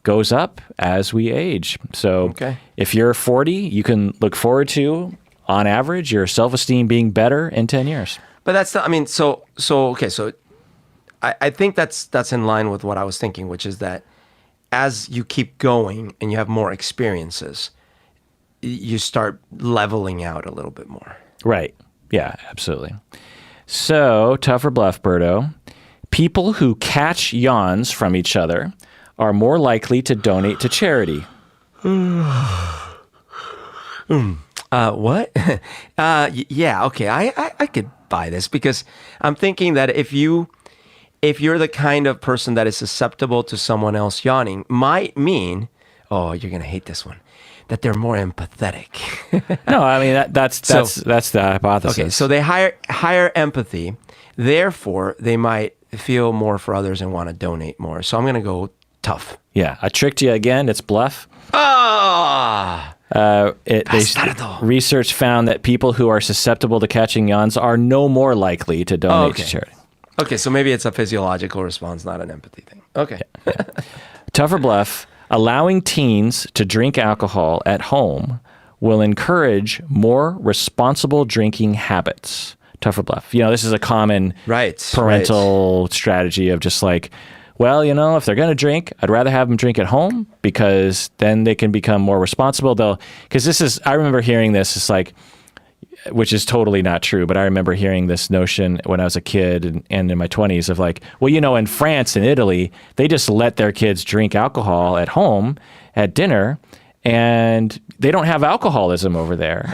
goes up as we age. So if you're 40, you can look forward to, on average, your self-esteem being better in 10 years. But that's not, I mean, so I think that's in line with what I was thinking, which is that as you keep going and you have more experiences, you start leveling out a little bit more. Right. Yeah, absolutely. So, tough or bluff, Berto? People who catch yawns from each other are more likely to donate to charity. What? Yeah, okay. I could buy this, because I'm thinking that if you're the kind of person that is susceptible to someone else yawning, might mean, oh, you're going to hate this one, that they're more empathetic. No, I mean, that's the hypothesis. Okay, so they higher empathy, therefore they might feel more for others and want to donate more. So I'm going to go tough. Yeah, I tricked you again. It's bluff. Ah! Research found that people who are susceptible to catching yawns are no more likely to donate to charity. Okay, so maybe it's a physiological response, not an empathy thing. Okay. Yeah. Tough or bluff, allowing teens to drink alcohol at home will encourage more responsible drinking habits. Tough or bluff. This is a common parental strategy of just like, well, if they're going to drink, I'd rather have them drink at home, because then they can become more responsible. Because I remember hearing this, it's like, which is totally not true, but I remember hearing this notion when I was a kid and in my 20s of like, well, in France and Italy, they just let their kids drink alcohol at home at dinner, and they don't have alcoholism over there.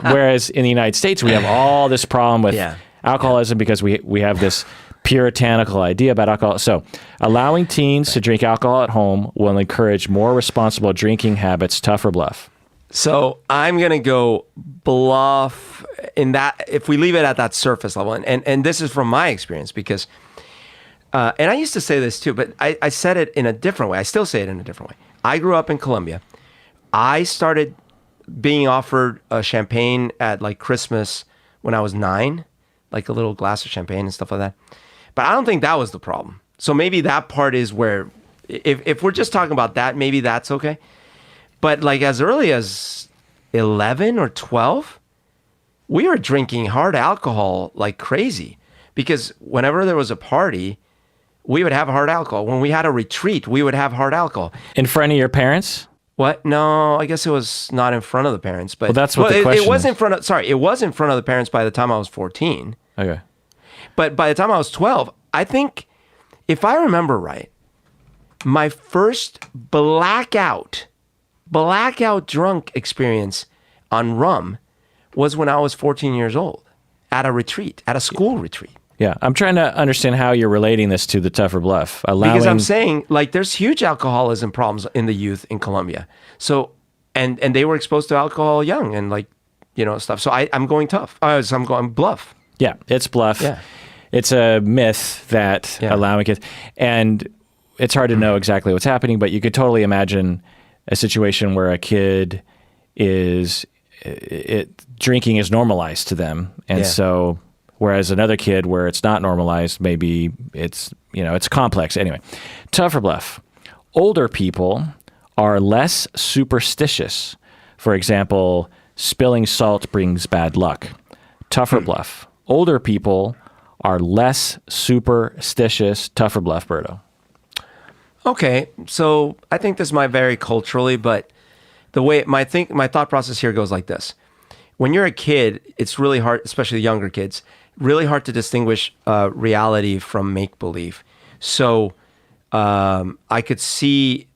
Whereas in the United States, we have all this problem with alcoholism because we have this puritanical idea about alcohol. So allowing teens to drink alcohol at home will encourage more responsible drinking habits. Tough or bluff? So I'm going to go bluff in that, if we leave it at that surface level. And this is from my experience, because, and I used to say this too, but I said it in a different way. I still say it in a different way. I grew up in Colombia. I started being offered a champagne at like Christmas when I was 9, like a little glass of champagne and stuff like that. But I don't think that was the problem. So maybe that part is where, if we're just talking about that, maybe that's okay. But like as early as 11 or 12, we were drinking hard alcohol like crazy, because whenever there was a party, we would have hard alcohol. When we had a retreat, we would have hard alcohol. In front of your parents? What? No, I guess it was not in front of the parents. But that's what the question it was in front of. Sorry, it was in front of the parents by the time I was 14. Okay. But by the time I was 12, I think, if I remember right, my first blackout drunk experience on rum was when I was 14 years old at a school retreat. Yeah, I'm trying to understand how you're relating this to the tough or bluff. Because I'm saying, like, there's huge alcoholism problems in the youth in Colombia. So, and they were exposed to alcohol young and stuff. So I'm going tough. So I'm going bluff. Yeah, it's bluff. Yeah. It's a myth that allowing kids, and it's hard to know exactly what's happening, but you could totally imagine a situation where a kid drinking is normalized to them. And so, whereas another kid where it's not normalized, maybe it's complex. Anyway, tough or bluff. Older people are less superstitious. For example, spilling salt brings bad luck. Tough or bluff. Older people are less superstitious. Tough or bluff, Berto? Okay, so I think this might vary culturally, but the way my thought process here goes like this. When you're a kid, it's really hard, especially younger kids, really hard to distinguish reality from make-believe. So I could see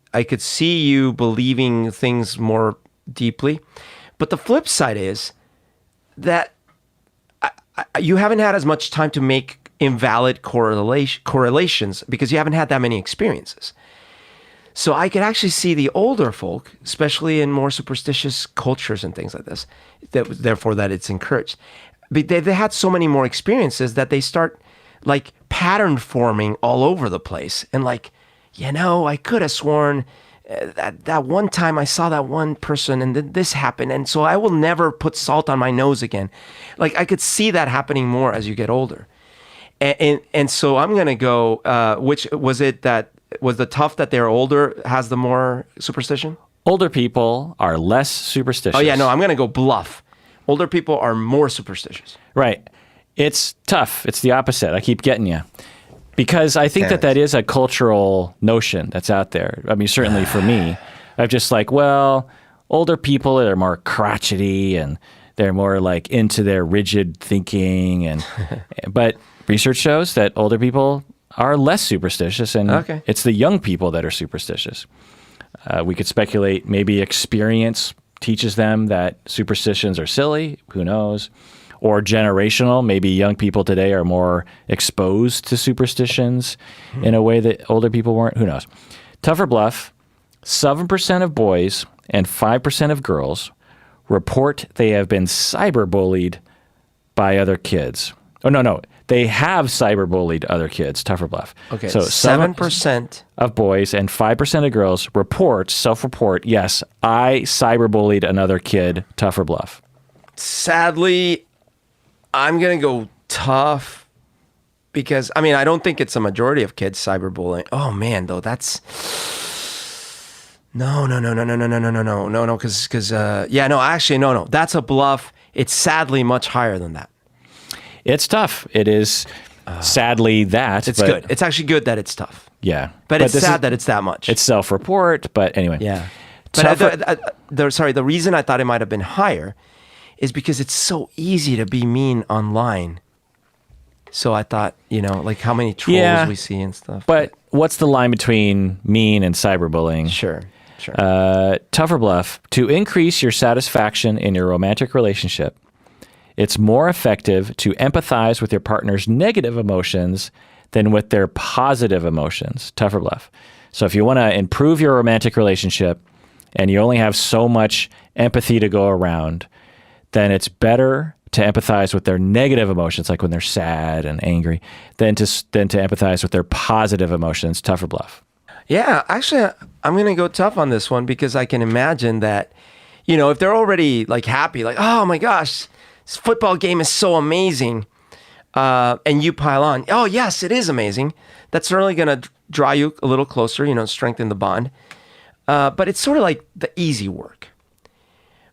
you believing things more deeply. But the flip side is that you haven't had as much time to make invalid correlations because you haven't had that many experiences. So I could actually see the older folk, especially in more superstitious cultures and things like this, therefore that it's encouraged. But they had so many more experiences that they start like pattern forming all over the place. And like, I could have sworn that one time I saw that one person and then this happened. And so I will never put salt on my nose again. Like I could see that happening more as you get older. And so I'm going to go, which was it that was the tough that they're older has the more superstition? Older people are less superstitious. Oh yeah, no, I'm going to go bluff. Older people are more superstitious. Right. It's tough. It's the opposite. I keep getting you. Because I think that is a cultural notion that's out there. I mean, certainly for me, I'm just like, well, older people are more crotchety and they're more like into their rigid thinking. But research shows that older people are less superstitious, and it's the young people that are superstitious. We could speculate maybe experience teaches them that superstitions are silly. Who knows? Or generational. Maybe young people today are more exposed to superstitions in a way that older people weren't. Who knows? Tough or bluff, 7% of boys and 5% of girls report they have been cyberbullied by other kids. Oh, no. They have cyberbullied other kids, tough or bluff. Okay, so 7% of boys and 5% of girls self-report, yes, I cyberbullied another kid, tough or bluff. Sadly, I'm going to go tough because, I mean, I don't think it's a majority of kids cyberbullying. Oh, man, though, that's... No, because, no. That's a bluff. It's sadly much higher than that. It's tough. It is sadly that. It's good. It's actually good that it's tough. Yeah. But it's sad that it's that much. It's self-report, but anyway. Yeah. But the reason I thought it might have been higher is because it's so easy to be mean online. So I thought, like how many trolls we see and stuff. But what's the line between mean and cyberbullying? Sure. Tough or bluff, to increase your satisfaction in your romantic relationship, it's more effective to empathize with your partner's negative emotions than with their positive emotions. Tough or bluff. So if you want to improve your romantic relationship and you only have so much empathy to go around, then it's better to empathize with their negative emotions, like when they're sad and angry, than to empathize with their positive emotions. Tough or bluff. Yeah, actually, I'm going to go tough on this one because I can imagine that, if they're already like happy, like, oh my gosh, this football game is so amazing, and you pile on, oh yes, it is amazing. That's certainly going to draw you a little closer, strengthen the bond. But it's sort of like the easy work.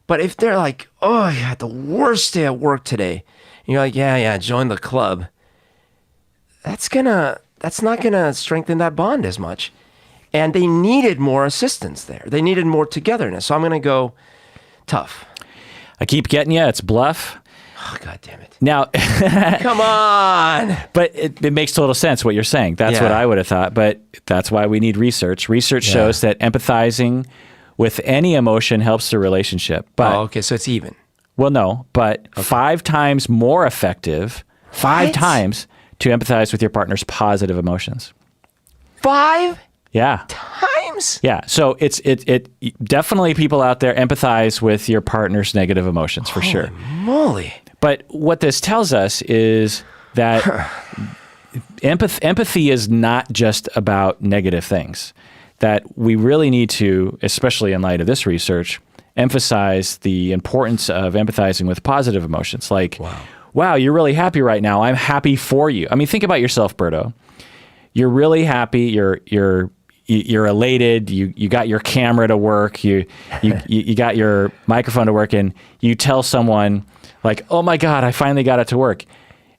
But if they're like, oh, I had the worst day at work today, and you're like, yeah, join the club. That's not gonna strengthen that bond as much. And they needed more assistance there. They needed more togetherness. So I'm gonna go tough. I keep getting you. It's bluff. Oh, God damn it. Now, come on. But it makes total sense what you're saying. That's what I would have thought. But that's why we need research. Research shows that empathizing with any emotion helps the relationship. But, okay, so it's even. Well, no, but 5 times more effective, 5 times to empathize with your partner's positive emotions. 5 times? Yeah, so it definitely people out there empathize with your partner's negative emotions for sure. Holy moly. But what this tells us is that empathy is not just about negative things. That we really need to, especially in light of this research, emphasize the importance of empathizing with positive emotions. Like, wow, you're really happy right now. I'm happy for you. I mean, think about yourself, Berto. You're really happy. You're elated. You got your camera to work. You got your microphone to work, and you tell someone like, "Oh my God, I finally got it to work,"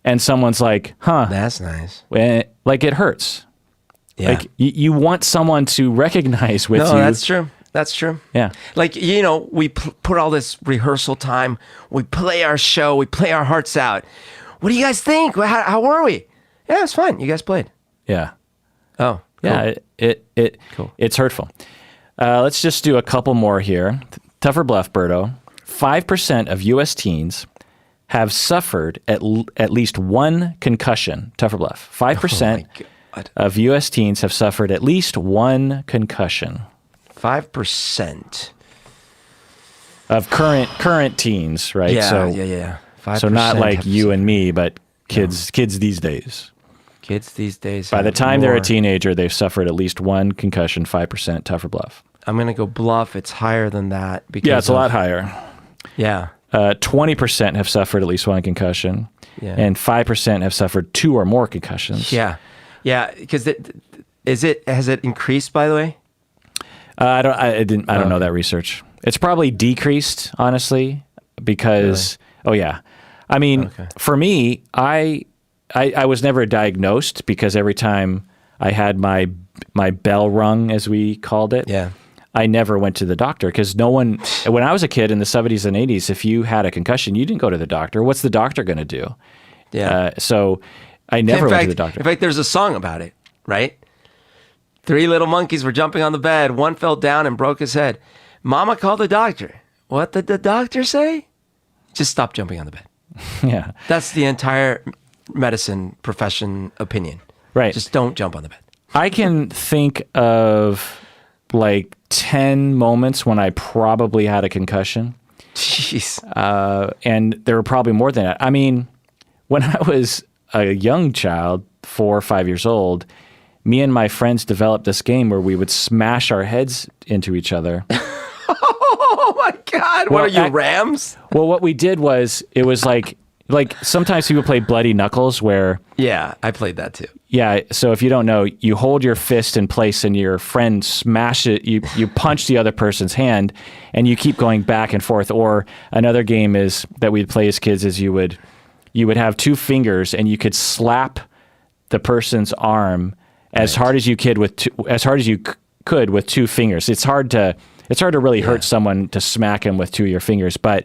and someone's like, "Huh, that's nice." Like it hurts. Yeah. Like you want someone to recognize with you. No, that's true. That's true. Yeah. Like, we put all this rehearsal time. We play our show. We play our hearts out. What do you guys think? How were we? Yeah, it's fine. You guys played. Yeah. Oh, cool. Yeah. Cool. It's hurtful. Let's just do a couple more here. Tough or bluff, Berto. 5% of U.S. teens have suffered at least one concussion. Tough or bluff. 5%. Of U.S. teens have suffered at least one concussion. 5% of current teens, right? Yeah, yeah. 5% so not like you and me, but kids these days. Kids these days. By the time they're a teenager, they've suffered at least one concussion. 5%. Tough or bluff. I'm gonna go Bluff. It's higher than that because Yeah, it's a lot higher. Yeah. 20% have suffered at least one concussion, and 5% have suffered 2 or more concussions. Yeah, yeah. Because has it increased, by the way? I don't know that research. It's probably decreased, honestly, because I mean, for me, I was never diagnosed because every time I had my bell rung, as we called it, I never went to the doctor because when I was a kid in the 70s and 80s, if you had a concussion, you didn't go to the doctor. What's the doctor going to do? Yeah. So I never went to the doctor. In fact, there's a song about it, right? 3 little monkeys were jumping on the bed. One fell down and broke his head. Mama called the doctor. What did the doctor say? Just stop jumping on the bed. Yeah. That's the entire medicine profession opinion. Right. Just don't jump on the bed. I can think of like 10 moments when I probably had a concussion. Jeez. And there were probably more than that. I mean, when I was a young child, 4 or 5 years old, me and my friends developed this game where we would smash our heads into each other. Oh my God. What are you, Rams? Well, what we did was, it was like sometimes people play Bloody Knuckles where... Yeah, I played that too. Yeah, so if you don't know, you hold your fist in place and your friend smash it, you punch the other person's hand and you keep going back and forth. Or another game is that we'd play as kids is you would have 2 fingers and you could slap the person's arm as hard as you could with 2 fingers. It's hard to really hurt someone to smack them with 2 of your fingers, but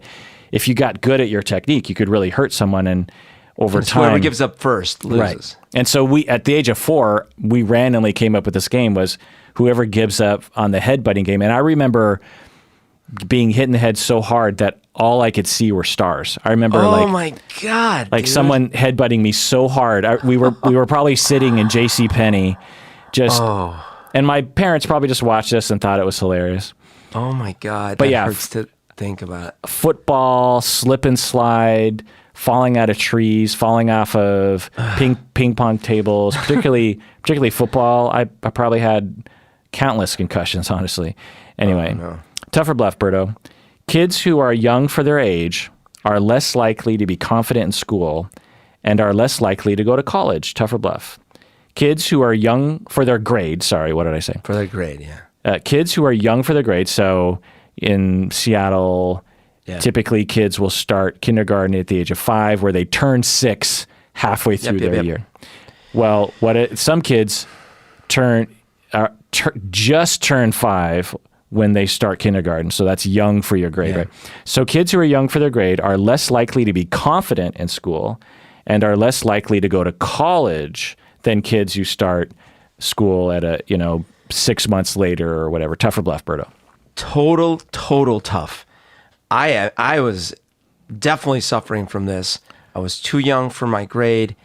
if you got good at your technique, you could really hurt someone, and over time, whoever gives up first loses. Right. And so we, at the age of 4, we randomly came up with this game was whoever gives up on the headbutting game. And I remember being hit in the head so hard that all I could see were stars. I remember my God, like dude. someone headbutting me so hard. We were probably sitting in JCPenney and my parents probably just watched us and thought it was hilarious. Oh my God. But that hurts to think about. Football, slip and slide, falling out of trees, falling off of ping pong tables, particularly football. I probably had countless concussions, honestly. Anyway, tough or bluff, Berto. Kids who are young for their age are less likely to be confident in school and are less likely to go to college. Tough or bluff. Kids who are young for their grade. Sorry, what did I say? For their grade, yeah. Kids who are young for their grade. So in Seattle, typically kids will start kindergarten at the age of 5, where they turn 6 halfway through their year. Well, some kids just turn 5 when they start kindergarten. So that's young for your grade, right? So kids who are young for their grade are less likely to be confident in school and are less likely to go to college than kids who start school at 6 months later or whatever. Tough or bluff, Berto? Total tough. I was definitely suffering from this. I was too young for my grade.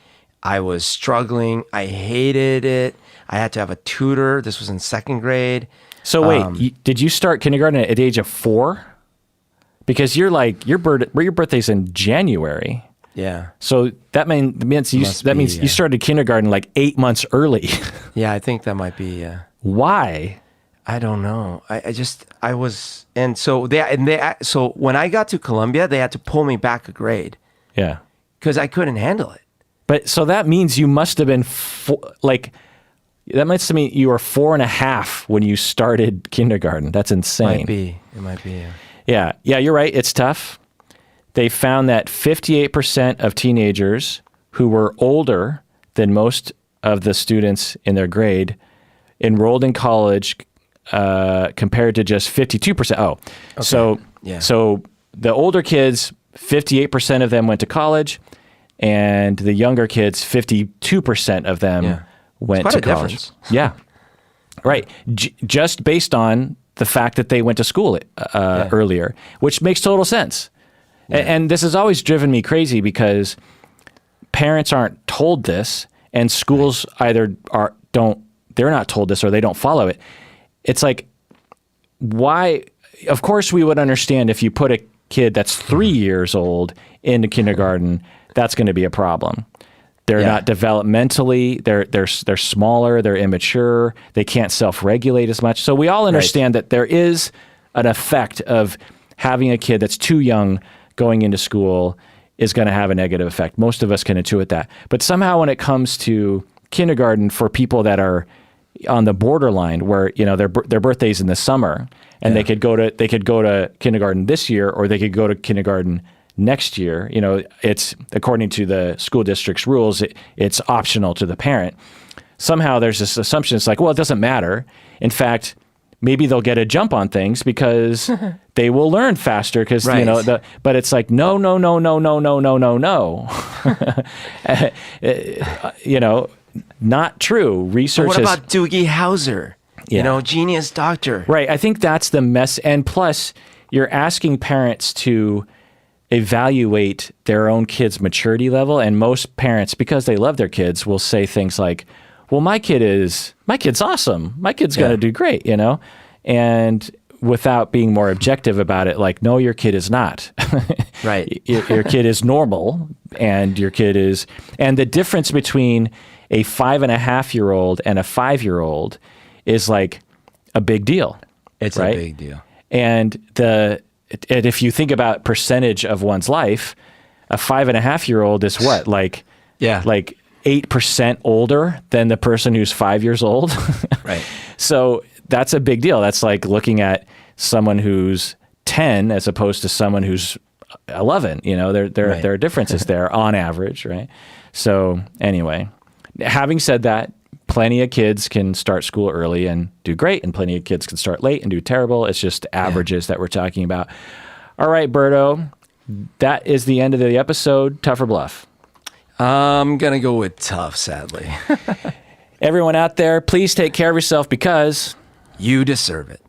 I was struggling. I hated it. I had to have a tutor. This was in 2nd grade. So wait, did you start kindergarten at the age of 4? Because your birthday's in January. Yeah. So that means you started kindergarten like 8 months early. Yeah, I think that might be. Why? I don't know. I was, and so so when I got to Columbia, they had to pull me back a grade. Yeah. Because I couldn't handle it. But so that means you must have been that must mean you were 4.5 when you started kindergarten. That's insane. It might be. Yeah. Yeah, you're right. It's tough. They found that 58% of teenagers who were older than most of the students in their grade enrolled in college compared to just 52%. Oh, okay. So the older kids, 58% of them went to college, and the younger kids, 52% of them went to college. Difference. Yeah, right. Just based on the fact that they went to school earlier, which makes total sense. Yeah. And this has always driven me crazy because parents aren't told this, and schools either they're not told this or they don't follow it. It's like, why? Of course, we would understand if you put a kid that's 3 years old into kindergarten, that's going to be a problem. They're Yeah. not developmentally. They're smaller. They're immature. They can't self-regulate as much. So we all understand that there is an effect of having a kid that's too young going into school is going to have a negative effect. Most of us can intuit that. But somehow when it comes to kindergarten for people that are on the borderline where, you know, their birthday's in the summer and they could go to kindergarten this year or they could go to kindergarten next year, you know, it's according to the school district's rules, it's optional to the parent. Somehow there's this assumption, it's like, well, it doesn't matter. In fact, maybe they'll get a jump on things because they will learn faster because, you know, but it's like, no. You know, not true. Research What about Doogie Howser? You know, genius doctor. Right. I think that's the mess. And plus, you're asking parents to evaluate their own kids' maturity level. And most parents, because they love their kids, will say things like, well, my kid's awesome. My kid's going to do great, you know? And without being more objective about it, like, no, your kid is not. Right. Your kid is normal and your kid is, and the difference between a 5.5-year-old and a 5-year-old is like a big deal. It's right? a big deal. And if you think about percentage of one's life, a 5.5-year-old is what? Like 8% older than the person who's 5 years old. Right. So that's a big deal. That's like looking at someone who's 10 as opposed to someone who's 11. You know, there are differences there on average, right? So anyway, having said that, plenty of kids can start school early and do great, and plenty of kids can start late and do terrible. It's just averages that we're talking about. All right, Berto, that is the end of the episode. Tough or bluff? I'm going to go with tough, sadly. Everyone out there, please take care of yourself because you deserve it.